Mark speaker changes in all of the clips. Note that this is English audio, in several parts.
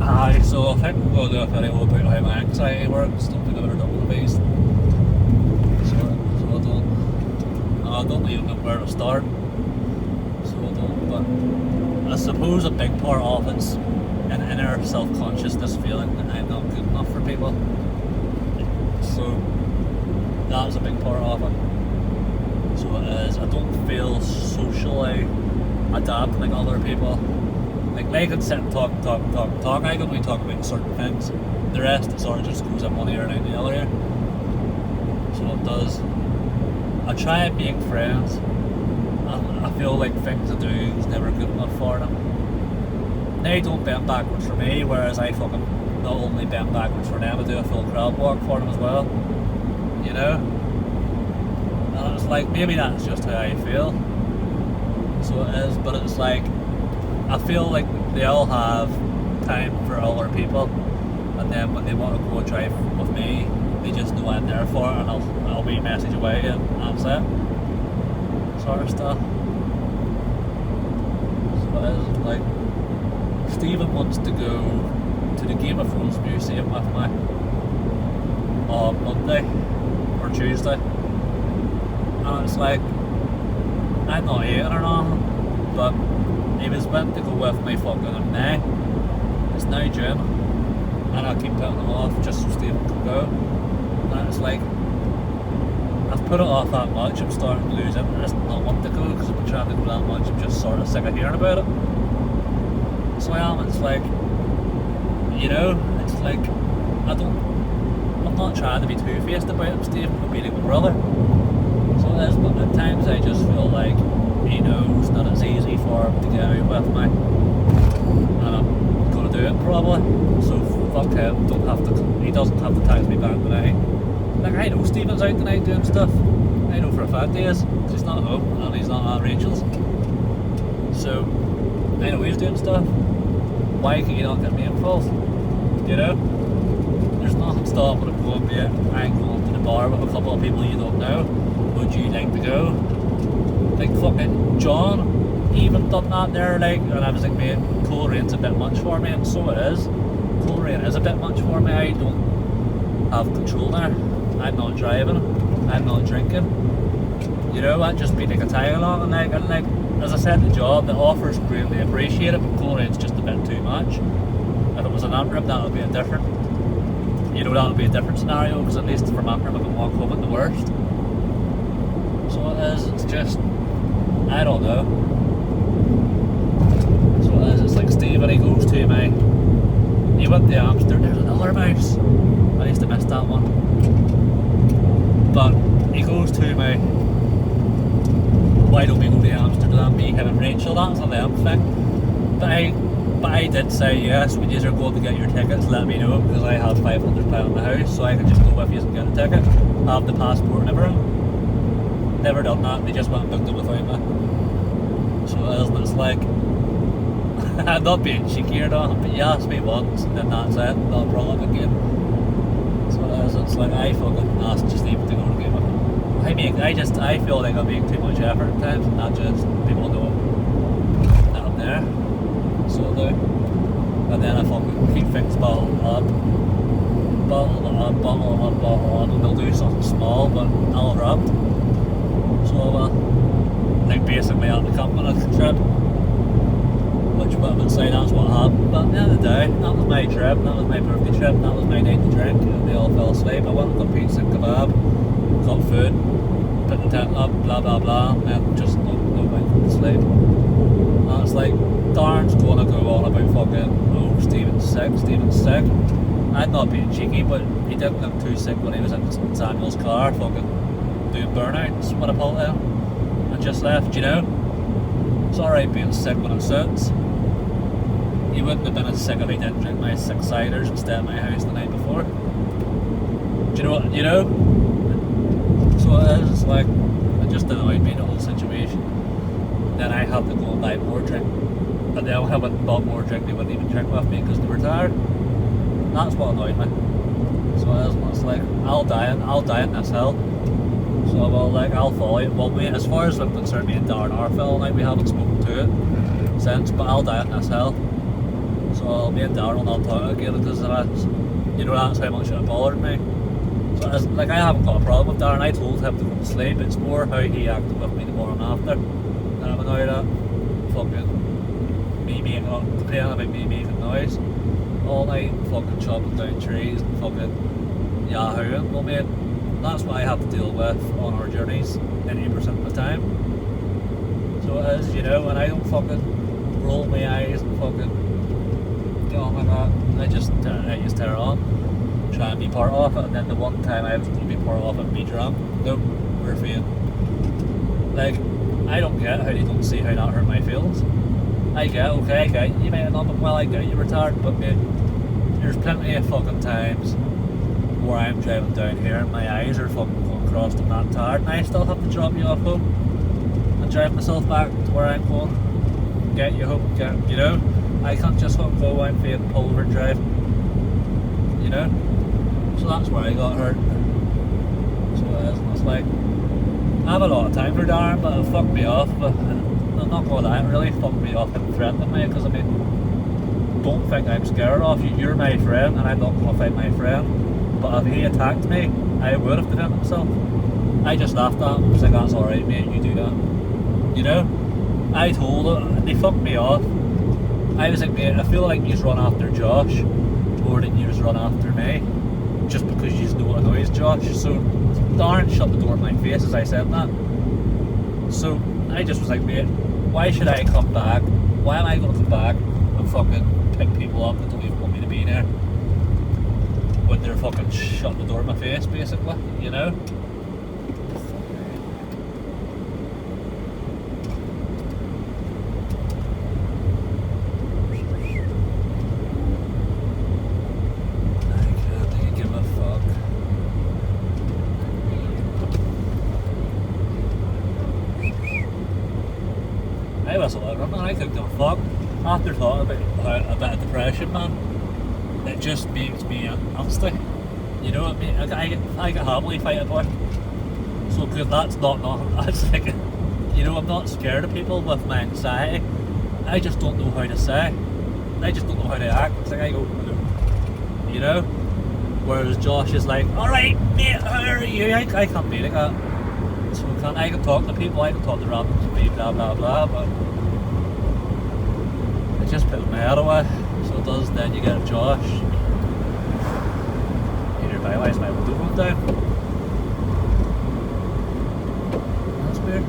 Speaker 1: Aye, so I think we'll do a video about how my anxiety works. Don't think I've ever done one of these. So I don't even know where to start. So I don't, but I suppose a big part of it's an inner self-consciousness feeling that I'm not good enough for people. So that's a big part of it. So it is. I don't feel socially adapted like other people. Like they can sit and talk. I can only talk about certain things. The rest it sort of just goes in one ear and out the other ear. So it does. I try and make friends. I feel like things I do is never good enough for them. They don't bend backwards for me, whereas I fucking not only bend backwards for them, I do a full crowd walk for them as well. You know? And it's like, maybe that's just how I feel. So it is, but it's like, I feel like they all have time for other people, and then when they want to go drive with me, they just know I'm there for it, and I'll be message away, and that's it. Sort of stuff. So it is like, Stephen wants to go to the Game of Thrones museum with me on Monday or Tuesday, and it's like, I'm not hating or nothing, but he was meant to go with me fucking in May. It's now June, and I keep putting it off just so Stephen can go. And it's like, I've put it off that much, I'm starting to lose interest and not want to go because I've been trying to go that much, I'm just sort of sick of hearing about it. So I am, it's like, you know, it's like, I'm not trying to be two-faced about it, Stephen would be like my brother. So it is, but at times I just feel like he knows that it's easy for him to get out with me, and I'm going to do it probably, so fuck him, he doesn't have to text me back tonight. Like, I know Stephen's out tonight doing stuff, I know for a fact he is, he's not at home and he's not at Rachel's, so I know he's doing stuff. Why can you not get me involved? You know? There's nothing stopping him going, yeah, I'm going to the bar with a couple of people you don't know, would you like to go? Like fucking John even done that there, like, and I was like, mate, Coleraine's a bit much for me, and so it is. Coleraine is a bit much for me. I don't have control there. I'm not driving, I'm not drinking. You know, I'd just be like a tag along, and like as I said, the job, the offer's greatly appreciated, but Coleraine's just a bit too much. If it was an Antrim, that would be a different, you know, that would be a different scenario, because at least from Antrim I can walk home at the worst. So it is, it's just, I don't know. So it is, it's like Stephen, he goes to me, he went to Amsterdam, there's another mouse, I used to miss that one, but he goes to me, why don't we go to Amsterdam, me, him and Rachel, that's a them thing, but I did say yes, when you are going to get your tickets, let me know, because I have £500 in the house, so I can just go with you and get a ticket, have the passport and everything. Never done that, they just went and booked it without me. So it is, and it's like, I'm not being cheeky or not, but you ask me once and then that's it, not a problem again. So it is, it's like, I fucking asked just even to go to Game of Thrones. I feel like I'm making too much effort at times, and not just people know that I'm there. So I do. And then I fucking keep things bottled up, and they'll do something small, but I'll erupt. So, like basically at the company trip, which I would say that's what happened, but at the end of the day, that was my trip, that was my birthday trip, that was my night to drink, and they all fell asleep. I went and got pizza and kebab, got food, put the tent up, blah blah blah, and then just no went to sleep. And it's like, Darren's going to go on about fucking, oh, Stephen's sick. I'd not being cheeky, but he didn't look too sick when he was in Samuel's car, fucking doing burnouts, what I pulled him, and just left, you know. It's alright being sick when it suits. He wouldn't have been as sick if he didn't drink my 6 ciders and stay at my house the night before. Do you know what, you know? So it is, it's like, it just annoyed me, the whole situation. Then I had to go and buy more drink. And then when I went and bought more drink, they wouldn't even drink with me because they were tired. That's what annoyed me. So it is, it's like, I'll die in this hill. So I'll follow it. Well, mate, as far as I'm concerned, me and Darren are fellow, like, we haven't spoken to it since, but I'll die in this hill. So me and Darren will not talk again because that's, you know, that's how much it bothered me. So like, I haven't got a problem with Darren. I told him to go to sleep. It's more how he acted with me the morning after that I'm annoyed at. Fucking me making up, complaining about me making noise all night, fucking chopping down trees and fucking yahooing. Well, mate, that's what I have to deal with on our journeys 90% of the time. So it is, you know, and I don't fucking roll my eyes and fucking get on like that. I just tear on, try and be part of it, and then the one time I was going to be part of it and be drunk, nope, we're fine. Like, I don't get how they don't see how that hurt my feelings. I get, okay, I get, you might have not been well, I get you retarded, but mate, there's plenty of fucking times where I'm driving down here and my eyes are fucking going across to that tired, and I still have to drop you off home and drive myself back to where I'm going, get you home, you know? I can't just fucking go and fade Pulver Drive, you know? So that's where I got hurt. So it is, and it's like, I have a lot of time for Darren, but it fucked me off, but I'm not going to lie, it really fucked me off him threatening me, because I mean, don't think I'm scared of you, you're my friend, and I'm not going to fight my friend, but if he attacked me, I would have defended himself. I just laughed at him, I was like, that's alright mate, you do that, you know? I told him, they fucked me off. I was like, mate, I feel like you run after Josh more than you run after me, just because you know what annoys Josh. So Darren shut the door in my face as I said that. So I just was like, mate, why should I come back? Why am I going to come back and fucking pick people up that don't even want me to be there when they're fucking shutting the door in my face, basically, you know? I was a little man, I couldn't give a fuck. After talking about a bit of depression, man, it just makes me nasty. You know what I mean? I get happily fighting for. So good, that's not nothing. That's like, you know, I'm not scared of people with my anxiety. I just don't know how to say. I just don't know how to act. It's like I go, you know? Whereas Josh is like, alright mate, how are you? I can't be like that. So I can talk to people, I can talk to randoms, blah blah blah, but it just puts my head away. So it does. Then you get Josh. Why is my window going down? That's weird.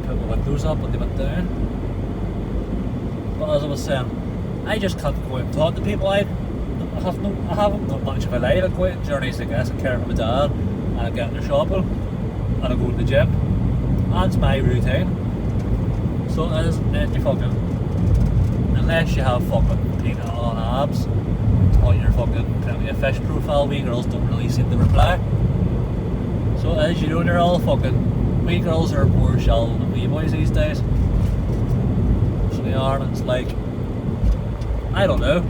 Speaker 1: Put my windows up and they went down. But as I was saying, I just can't go out and talk to people. I haven't got much of a life. I go out on journeys, I guess, I care for my dad, and I get into shopping, and I go to the gym. That's my routine. So it is, then you fucking, unless you have fucking painted on abs on your fucking plenty of fish profile, we girls don't really seem to reply. So as you know, they're all fucking, we girls are more shallow than we boys these days. So they are, and it's like, I don't know.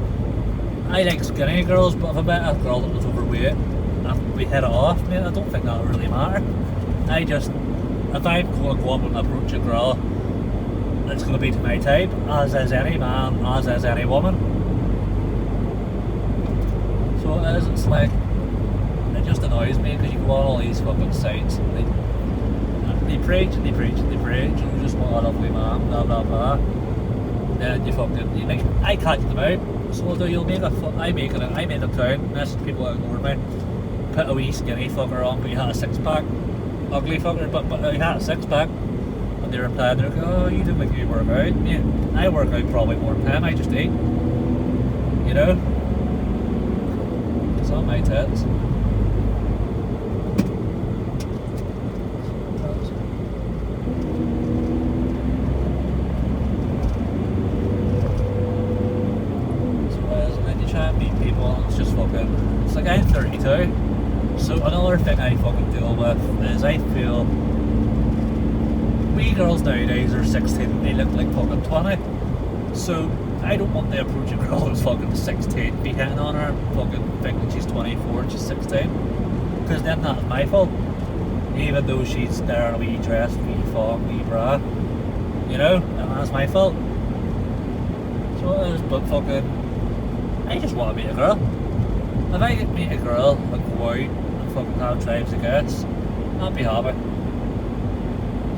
Speaker 1: I like skinny girls, but if I met a girl that was overweight and we hit it off, mate, I don't think that would really matter. I just, if I'm going to go up and approach a girl, it's going to be to my type, as is any man, as is any woman. So it is, it's like, it just annoys me because you go on all these fucking sites and they preach and they preach and they preach, and you just want a lovely man, blah blah blah. Then you fucking, you make, I catch them out. So do you'll make I make an account, message people that ignore me, put a wee skinny fucker on, but you had a six pack, ugly fucker, but you had a six pack, and they reply, they're like, oh, you don't make you work out. Yeah, I work out probably more than him, I just eat, you know? It's on my tits. It's just fucking, it's like I'm 32, so another thing I fucking deal with is I feel we girls nowadays are 16 and they look like fucking 20, so I don't want to approach a girl who's fucking 16, be hitting on her, fucking thinking she's 24 and she's 16, because then that's my fault, even though she's there in a wee dress, wee frock, wee bra, you know, and that's my fault. So So it is, but fucking, I just want to meet a girl. If I could meet a girl and go out and fucking have tribes of guests, I'd be happy.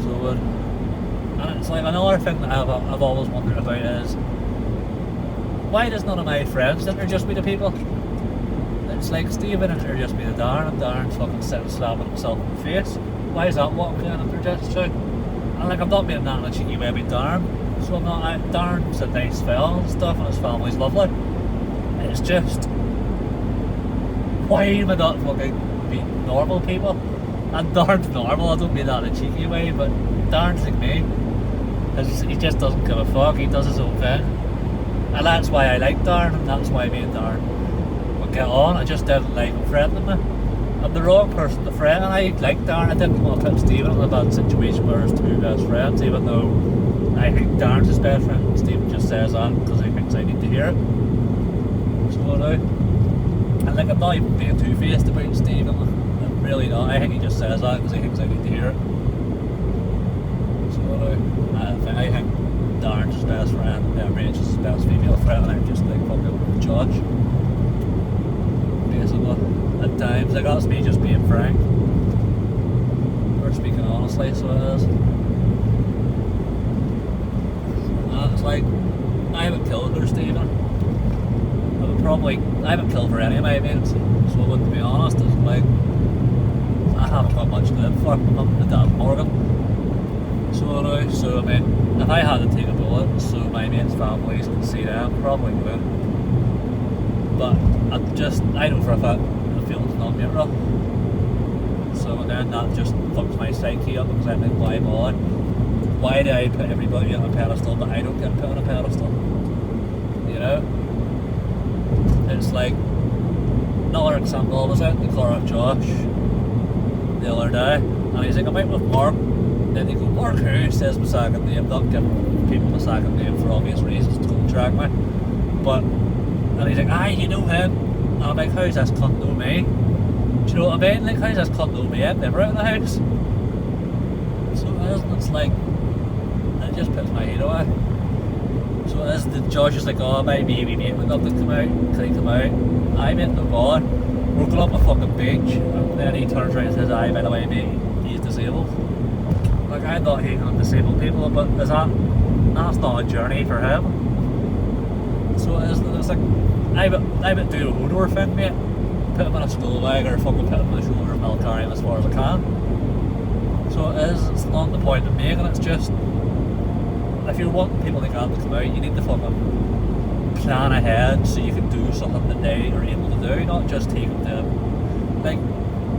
Speaker 1: So and it's like another thing that I've always wondered about is, why does none of my friends introduce me to people? It's like Stephen introduced me to Darren, and Darren's fucking sitting slapping himself in the face. Why is that what I'm getting introduced to? And like, I'm not being that in a cheeky way about Darren, so I'm not. Darren's a nice fella and stuff, and his family's lovely. It's just, why am I not fucking meeting normal people? And Darren's normal, I don't mean that in a cheeky way, but Darren's like me. He just doesn't give a fuck, he does his own thing. And that's why I like Darren, and that's why me and Darren would get on. I just didn't like him friending me. I'm the wrong person to friend, and I like Darren. I didn't want to put Stephen in a bad situation where his two best friends, even though I think Darren's his best friend, and Stephen just says that because he thinks I need to hear it. So I do. And like, I'm not even being two-faced about Stephen. I'm really not. I think he just says that because he thinks I need to hear it. So I do. I think Darren's his best friend, Rachel's his best female friend, and I'm just like fucking Josh. Basically. At times, like, that's me just being frank. Or speaking honestly, so it is. And it's like, I haven't killed for Stephen. I haven't killed for any of my mates. So I wouldn't be honest, it's like, I haven't got much to live for. I'm the dad Morgan. So I mean, if I had to take a bullet so my mates' families could see them, probably would. But I know for a fact the feeling's not mutual. So then that just fucks my psyche up because I'm like, why bother? Why do I put everybody on a pedestal but I don't get put on a pedestal? You know? It's like, another example, I was out in the car with Josh the other day, and he's like, I'm out with Mark. Then he goes, Mark who? Says my second name, not giving people my second name for obvious reasons, don't track me. But, and he's like, aye, you know him. And I'm like, how's this cunt know me? Do you know what I mean? Like, how's this cunt know me? I'm never out of the house. So it is, and it's like, it just puts my head away. So it is, the Josh is like, oh, my baby mate would love to come out. Can he come out? I met no bother. We're going up a fucking beach, and then he turns around and says, aye, by the way, mate, he's disabled. Like, I'm not hating on disabled people, but that's not a journey for him. So it is, it's like, I would do a Hodor thing, mate. Put him in a school bag or fucking put him on the shoulder and I'll carry him as far as I can. So it is, it's not the point of making, it's just, if you're wanting people like that to come out, you need to fucking plan ahead so you can do something that they are able to do, not just take them to, like,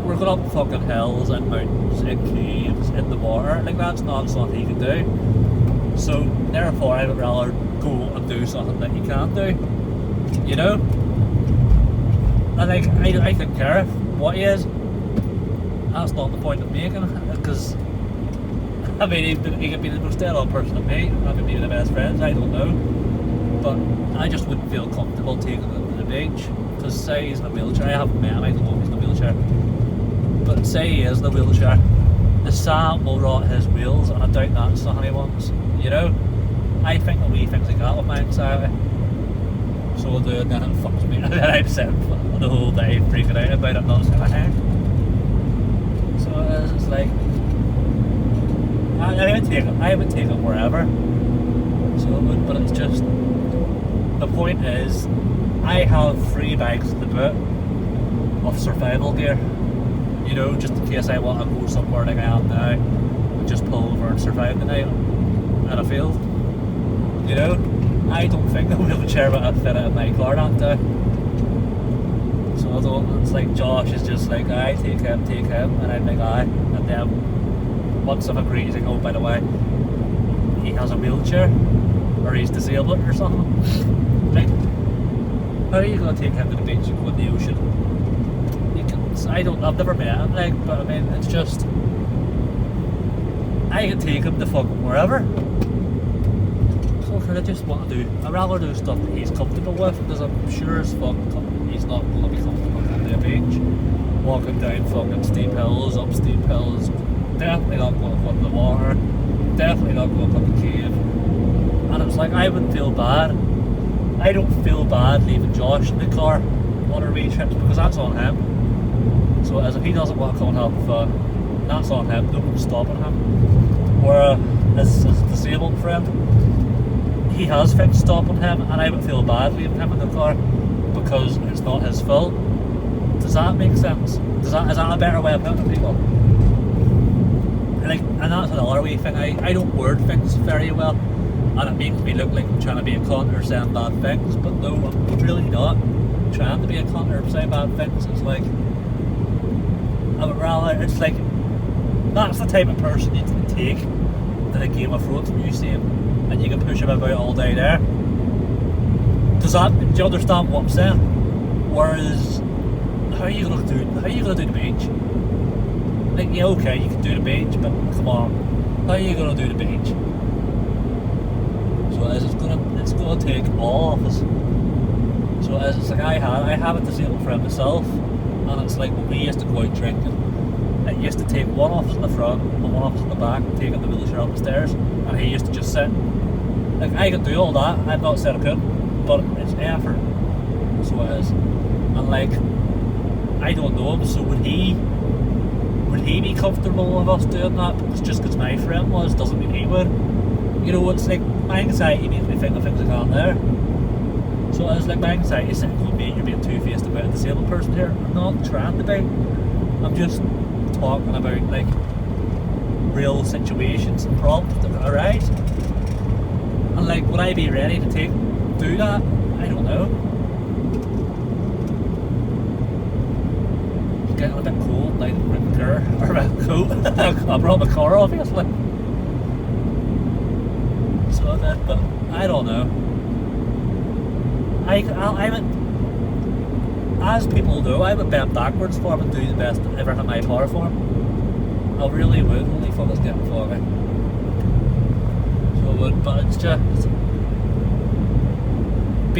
Speaker 1: we're going up fucking hills and mountains and caves in the water, like, that's not something you can do. So therefore I would rather go and do something that you can't do, you know? And like, I couldn't care what he is. That's not the point of making it, because I mean, he could be the most dead-on person to me. I could be the best friends, I don't know. But I just wouldn't feel comfortable taking him to the beach. Because say he's in a wheelchair, I haven't met him, I don't know if he's in a wheelchair. But say he is in a wheelchair, the sand will rot his wheels, and I doubt that's something he wants. You know? I think a wee things like that with my anxiety. So I'll do it, then it fucks me. And then I'm sitting the whole day freaking out about it, not saying a thing. So it is, it's like, I would take it wherever. So it would, but it's just, the point is, I have 3 bags in the boot of survival gear. You know, just in case I want to go somewhere like I am now, and just pull over and survive the night in a field. You know? I don't think the wheelchair would fit it in my car that day. So I don't, it's like Josh is just like, aye, take him, and I'm like, aye. And then once I've agreed, he's like, oh, by the way, he has a wheelchair, or he's disabled or something. Like, how are you going to take him to the beach and go in the ocean? You can, I've never met him, like, but I mean, it's just, I can take him to fucking wherever. I just want to do, I'd rather do stuff that he's comfortable with, because I'm sure as fuck he's not going to be comfortable on the beach, walking down fucking steep hills, up steep hills, definitely not going to go in the water, definitely not going to fucking cave. And it's like, I would feel bad I don't feel bad leaving Josh in the car on our wee trips because that's on him. So as if he doesn't want to come and have fun, that's on him. No one's stopping him. Whereas his disabled friend, he has fixed stopping him, and I would feel bad leaving him in the car because it's not his fault. Does that make sense? Is that a better way of putting it, people? And that's another wee thing. I don't word things very well, and it makes me look like I'm trying to be a cunt or saying bad things, but no, I'm really not trying to be a cunt or say bad things. It's like, I would rather, it's like, that's the type of person you can take to the Game of Thrones museum and you can push him about all day there. Do you understand what I'm saying? Whereas, how are you gonna do the beach? Like, yeah, okay, you can do the beach, but come on, how are you gonna do the beach? So it's gonna take all of us. So it's like I have a disabled friend myself, and it's like when we used to go out drinking, it used to take one of us in the front and one of us in the back, taking the wheelchair up the stairs, and he used to just sit. Like, I could do all that, I'm not saying I couldn't, but it's effort. So it is. And like, I don't know him, so would he be comfortable with us doing that? Because just because my friend was doesn't mean he would. You know, it's like my anxiety makes me think of things I can't there. So I was like, my anxiety is saying, oh mate, you're being two-faced about a disabled person here. I'm not trying to be. I'm just talking about like real situations and problems that arise. And like, would I be ready to do that? I don't know. It's getting a bit cold, like in the car, or a coat. I brought my car obviously. So that, but I don't know. I would, as people do, I would bend backwards for him and do the best ever in my power for him. I really would. Holy fuck, it's getting foggy. So I would, but it's just the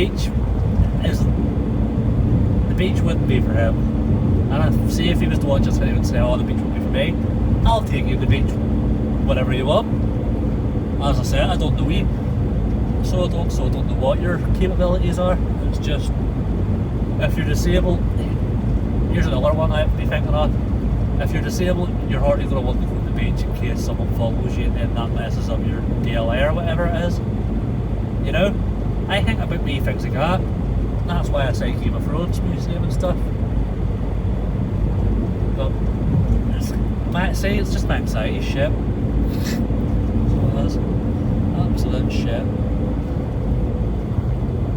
Speaker 1: beach wouldn't be for him. And see if he was to watch this video and say, oh, the beach would be for me, I'll take you to the beach, whatever you want. As I said, I don't know you, so I don't know what your capabilities are. It's just, if you're disabled, here's another one I would be thinking of. If you're disabled, you're hardly going to want to go to the beach in case someone follows you and then that messes up your DLA or whatever it is. You know? I think about me things like that. That's why I say Game of Thrones museum and stuff. But it's just my anxiety shit. So that's absolute shit.